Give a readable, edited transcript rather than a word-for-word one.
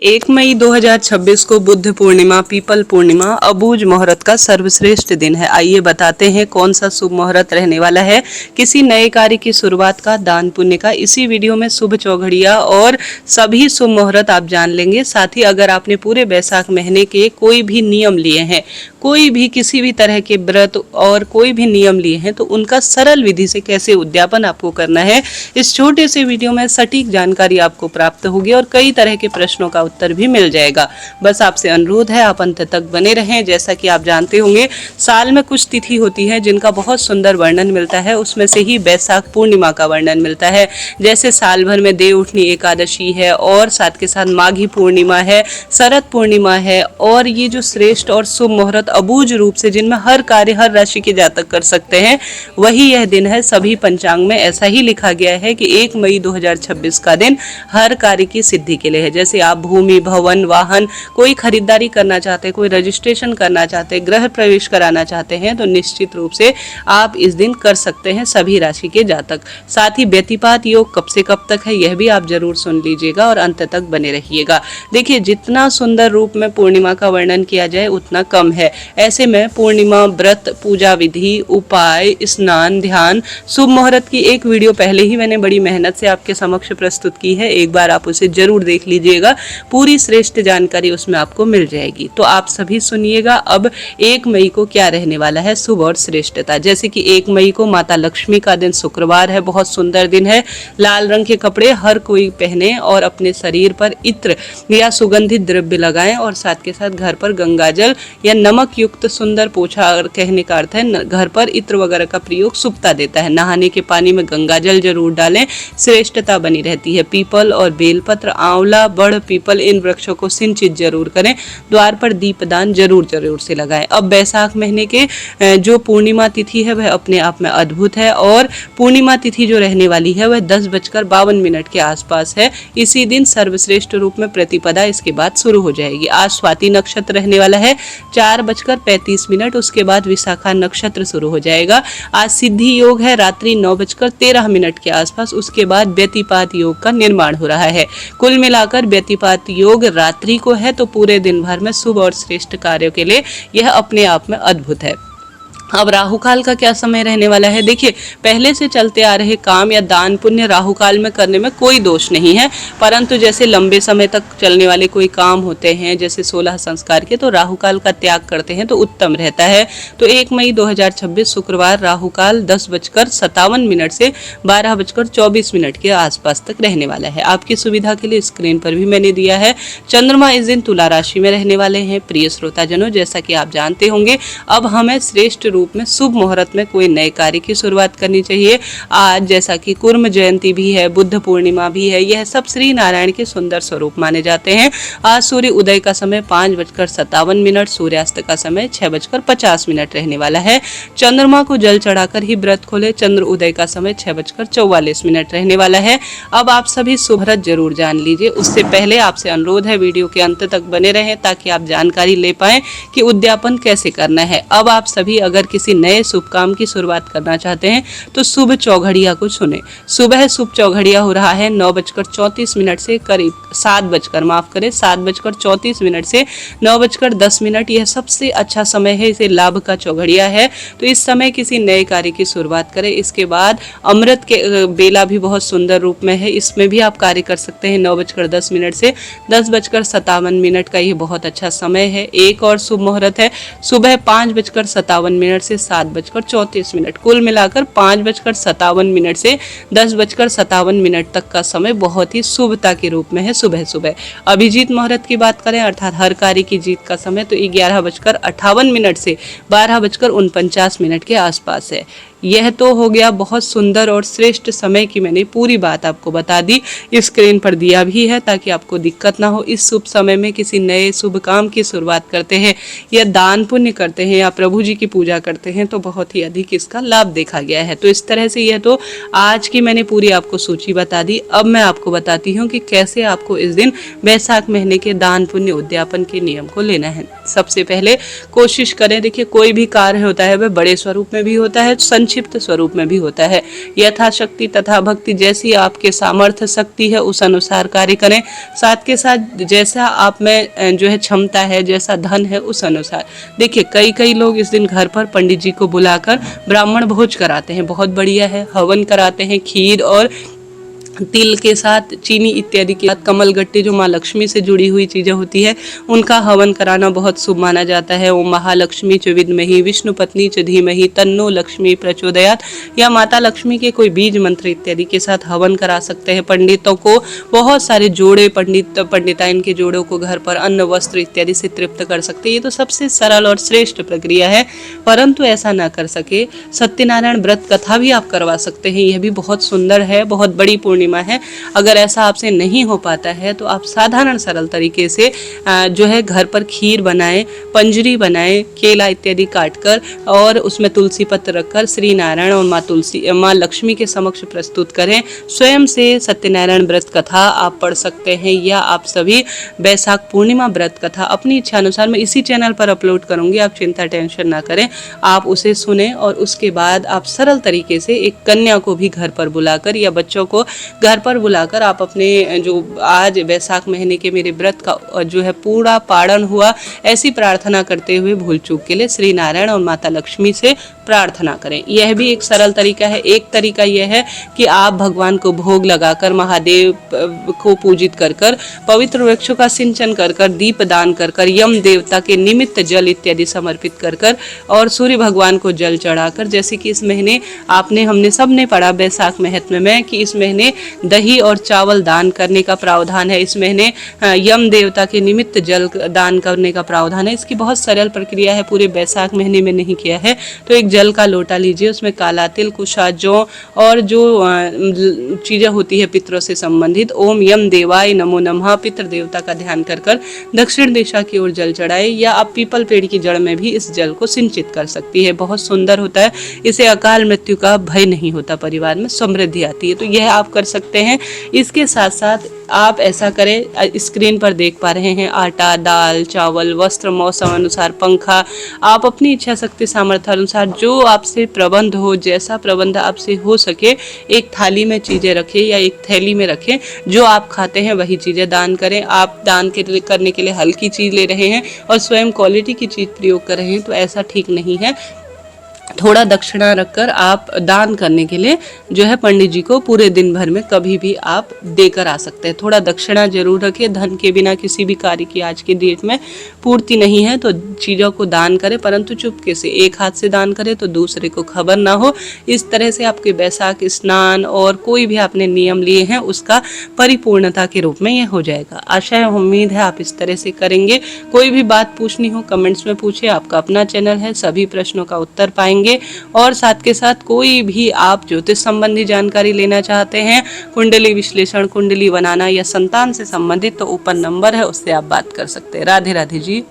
1 मई 2026 को बुद्ध पूर्णिमा पीपल पूर्णिमा अबूझ मुहूर्त का सर्वश्रेष्ठ दिन है। आइए बताते हैं कौन सा शुभ मुहूर्त रहने वाला है किसी नए कार्य की शुरुआत का, दान पुण्य का। इसी वीडियो में शुभ चौघड़िया और सभी शुभ मुहूर्त आप जान लेंगे। साथ ही अगर आपने पूरे बैसाख महीने के कोई भी नियम लिए हैं, कोई भी किसी भी तरह के व्रत और कोई भी नियम लिए हैं, तो उनका सरल विधि से कैसे उद्यापन आपको करना है, इस छोटे से वीडियो में सटीक जानकारी आपको प्राप्त होगी और कई तरह के प्रश्नों का उत्तर भी मिल जाएगा। बस आपसे अनुरोध है आप अंत तक बने रहें। जैसा कि आप जानते होंगे, साल में कुछ तिथि होती है जिनका बहुत सुंदर वर्णन मिलता है, उसमें से ही बैसाख पूर्णिमा का वर्णन मिलता है। जैसे साल भर में देवउठनी एकादशी है और साथ के साथ माघी पूर्णिमा है, शरद पूर्णिमा है, और ये जो श्रेष्ठ और शुभ मुहूर्त अबूझ रूप से जिनमें हर कार्य हर राशि के जातक कर सकते हैं, वही यह दिन है। सभी पंचांग में ऐसा ही लिखा गया है कि 1 मई 2026 का दिन हर कार्य की सिद्धि के लिए है। जैसे आप भूमि, भवन, वाहन, कोई खरीदारी करना चाहते हैं, कोई रजिस्ट्रेशन करना चाहते हैं, गृह प्रवेश कराना चाहते हैं, तो निश्चित रूप से आप इस दिन कर सकते हैं सभी राशि के जातक। साथ ही व्यतिपात योग कब से कब तक है, यह भी आप जरूर सुन लीजिएगा और अंत तक बने रहिएगा। देखिए, जितना सुंदर रूप में पूर्णिमा का वर्णन किया जाए उतना कम है। ऐसे में पूर्णिमा व्रत, पूजा विधि, उपाय, स्नान, ध्यान, शुभ मुहूर्त की एक वीडियो पहले ही मैंने बड़ी मेहनत से आपके समक्ष प्रस्तुत की है। एक बार आप उसे जरूर देख लीजिएगा, पूरी श्रेष्ठ जानकारी उसमें आपको मिल जाएगी। तो आप सभी सुनिएगा अब 1 मई को क्या रहने वाला है शुभ और श्रेष्ठता। जैसे कि 1 मई को माता लक्ष्मी का दिन शुक्रवार है, बहुत सुंदर दिन है। लाल रंग के कपड़े हर कोई पहने और अपने शरीर पर इत्र या सुगंधित द्रव्य लगाएं और साथ के साथ घर पर गंगाजल या नमक युक्त सुंदर पोछा, कहने का अर्थ है घर पर इत्र वगैरह का प्रयोग शुभता देता है। नहाने के पानी में गंगाजल जरूर डालें, श्रेष्ठता बनी रहती है। पीपल और बेलपत्र, आंवला, बड़, पीपल, इन वृक्षों को सिंचित जरूर करें। द्वार पर दीपदान जरूर से लगाएं। अब बैसाख महीने के जो पूर्णिमा तिथि है वह अपने आप में अद्भुत है और पूर्णिमा तिथि जो रहने वाली है वह 10:52 के आसपास है। इसी दिन सर्वश्रेष्ठ रूप में प्रतिपदा इसके बाद शुरू हो जाएगी। आज स्वाति नक्षत्र रहने वाला है 4:35, उसके बाद विशाखा नक्षत्र शुरू हो जाएगा। आज सिद्धि योग है रात्रि 9:13 के आसपास, उसके बाद व्यतिपात योग का निर्माण हो रहा है। कुल मिलाकर व्यतिपात योग रात्रि को है, तो पूरे दिन भर में शुभ और श्रेष्ठ कार्यों के लिए यह अपने आप में अद्भुत है। अब राहुकाल का क्या समय रहने वाला है। देखिए, पहले से चलते आ रहे काम या दान पुण्य राहुकाल में करने में कोई दोष नहीं है, परंतु जैसे लंबे समय तक चलने वाले कोई काम होते हैं, जैसे 16 संस्कार के, तो राहुकाल का त्याग करते हैं तो उत्तम रहता है। तो 1 मई 2026 शुक्रवार राहुकाल 10:57 से 12:24 के आसपास तक रहने वाला है। आपकी सुविधा के लिए स्क्रीन पर भी मैंने दिया है। चंद्रमा इस दिन तुला राशि में रहने वाले हैं। प्रिय श्रोताजनों, जैसा कि आप जानते होंगे, अब हमें श्रेष्ठ रूप में शुभ मुहूर्त में कोई नए कार्य की शुरुआत करनी चाहिए। आज जैसा कि कुर्म जयंती भी है, बुद्ध पूर्णिमा भी है, यह सब श्री नारायण के सुंदर स्वरूप माने जाते हैं। आज सूर्य उदय का समय 5:57, सूर्यास्त का समय 6:50 रहने वाला है। चंद्रमा को जल चढ़ाकर ही व्रत खोले। चंद्र उदय का समय 6:44 रहने वाला है। अब आप सभी शुभ मुहूर्त जरूर जान लीजिए। उससे पहले आपसे अनुरोध है वीडियो के अंत तक बने रहें ताकि आप जानकारी ले पाएं कि उद्यापन कैसे करना है। अब आप सभी अगर किसी नए शुभ काम की शुरुआत करना चाहते हैं तो शुभ चौघड़िया को सुने। सुबह शुभ चौघड़िया हो रहा है 9:34 से करीब 7:34 से 9:10। यह सबसे अच्छा समय है, इसे लाभ का चौघड़िया है। तो इस समय किसी नए कार्य की शुरुआत करें। इसके बाद अमृत के बेला भी बहुत सुंदर रूप में है, इसमें भी आप कार्य कर सकते हैं। 9:10 से 10:57 का ये बहुत अच्छा समय है। एक और शुभ मुहूर्त है सुबह 5:57 से 7:34। कुल मिलाकर 5:57 से 10:57 तक का समय बहुत ही शुभता के रूप में है सुबह सुबह। अभिजीत मुहूर्त की बात करें, अर्थात हर कार्य की जीत का समय, तो 11:58 से 12:49 के आसपास है। यह तो हो गया बहुत सुंदर और श्रेष्ठ समय की मैंने पूरी बात आपको बता दी, स्क्रीन पर दिया भी है ताकि आपको दिक्कत ना हो। इस शुभ समय में किसी नए शुभ काम की शुरुआत करते हैं या दान पुण्य करते हैं या प्रभु जी की पूजा करते हैं तो बहुत ही अधिक इसका लाभ देखा गया है। तो इस तरह से यह तो आज की मैंने पूरी आपको सूची बता दी। अब मैं आपको बताती हूँ कि कैसे आपको इस दिन बैसाख महीने के दान पुण्य उद्यापन के नियम को लेना है। सबसे पहले कोशिश करें, देखिए कोई भी कार्य होता है वह बड़े स्वरूप में भी होता है, संक्षिप्त स्वरूप में भी होता है। यथाशक्ति तथा भक्ति, जैसी आपके सामर्थ्य शक्ति है उस अनुसार कार्य करें। साथ के साथ जैसा आप में जो है क्षमता है, जैसा धन है उस अनुसार। देखिए कई लोग इस दिन घर पर पंडित जी को बुलाकर ब्राह्मण भोज कराते हैं, बहुत बढ़िया है। हवन कराते हैं, खीर और तिल के साथ, चीनी इत्यादि के साथ, कमल गट्टे जो माँ लक्ष्मी से जुड़ी हुई चीजें होती है उनका हवन कराना बहुत शुभ माना जाता है। ओम महालक्ष्मी च विद्महि विष्णु पत्नी च धीमहि तन्नो लक्ष्मी प्रचोदयात्, या माता लक्ष्मी के कोई बीज मंत्र इत्यादि के साथ हवन करा सकते हैं। पंडितों को बहुत सारे जोड़े, पंडिताइन के जोड़ों को घर पर अन्न वस्त्र इत्यादि से तृप्त कर सकते हैं। ये तो सबसे सरल और श्रेष्ठ प्रक्रिया है। परंतु ऐसा ना कर सके, सत्यनारायण व्रत कथा भी आप करवा सकते हैं। यह भी बहुत सुंदर है, बहुत बड़ी पूर्णिमा है। अगर ऐसा आपसे नहीं हो पाता है तो आप साधारण सरल तरीके से जो है घर पर खीर बनाएं, पंजरी बनाएं, केला इत्यादि काटकर और उसमें तुलसी पत्र रखकर श्री नारायण और माँ लक्ष्मी के समक्ष प्रस्तुत करें। स्वयं से सत्यनारायण व्रत कथा आप पढ़ सकते हैं, या आप सभी बैसाख पूर्णिमा व्रत कथा अपनी इच्छा अनुसार मैं इसी चैनल पर अपलोड करूंगी, आप चिंता टेंशन ना करें, आप उसे सुने और उसके बाद आप सरल तरीके से एक कन्या को भी घर पर बुलाकर या बच्चों को घर पर बुलाकर आप अपने जो आज वैशाख महीने के मेरे व्रत का जो है पूरा पारण हुआ, ऐसी प्रार्थना करते हुए भूल चूक के लिए श्री नारायण और माता लक्ष्मी से प्रार्थना करें। यह भी एक सरल तरीका है। एक तरीका यह है कि आप भगवान को भोग लगाकर, महादेव को पूजित कर कर, पवित्र वृक्षों का सिंचन कर कर, दीप दान कर कर, यम देवता के निमित्त जल इत्यादि समर्पित कर कर और सूर्य भगवान को जल चढ़ाकर, जैसे कि इस महीने हमने सबने पढ़ा वैशाख महत्म में कि इस महीने दही और चावल दान करने का प्रावधान है। इस महीने यम देवता के निमित्त जल दान करने का प्रावधान है। इसकी बहुत सरल प्रक्रिया है, पूरे वैशाख महीने में नहीं किया है तो एक जल का लोटा लीजिए, उसमें काला तिल, कुशा, जौ और जो चीज़ें होती है पितरों से संबंधित, ओम यम देवाय नमो नमः पितृ देवता का ध्यान कर कर दक्षिण दिशा की ओर जल चढ़ाए, या आप पीपल पेड़ की जड़ में भी इस जल को सिंचित कर सकती है। बहुत सुंदर होता है, इसे अकाल मृत्यु का भय नहीं होता, परिवार में समृद्धि आती है। तो यह आप कर सकते हैं। इसके साथ साथ आप ऐसा करें, स्क्रीन पर देख पा रहे हैं आटा, दाल, चावल, वस्त्र, मौसम अनुसार पंखा, आप अपनी इच्छा शक्ति सामर्थ्य अनुसार जो आपसे प्रबंध हो, जैसा प्रबंध आपसे हो सके, एक थाली में चीज़ें रखें या एक थैली में रखें। जो आप खाते हैं वही चीज़ें दान करें। आप दान करने के लिए हल्की चीज़ ले रहे हैं और स्वयं क्वालिटी की चीज़ प्रयोग कर रहे हैं तो ऐसा ठीक नहीं है। थोड़ा दक्षिणा रखकर आप दान करने के लिए जो है पंडित जी को पूरे दिन भर में कभी भी आप देकर आ सकते हैं। थोड़ा दक्षिणा जरूर रखें। धन के बिना किसी भी कार्य की आज की डेट में पूर्ति नहीं है, तो चीज़ों को दान करें, परंतु चुपके से, एक हाथ से दान करें तो दूसरे को खबर ना हो। इस तरह से आपके वैशाख स्नान और कोई भी आपने नियम लिए हैं उसका परिपूर्णता के रूप में यह हो जाएगा। आशा है, उम्मीद है आप इस तरह से करेंगे। कोई भी बात पूछनी हो कमेंट्स में पूछे, आपका अपना चैनल है, सभी प्रश्नों का उत्तर पाएंगे। और साथ के साथ कोई भी आप ज्योतिष संबंधी जानकारी लेना चाहते हैं, कुंडली विश्लेषण, कुंडली बनाना या संतान से संबंधित, तो ऊपर नंबर है, उससे आप बात कर सकते हैं। राधे राधे जी।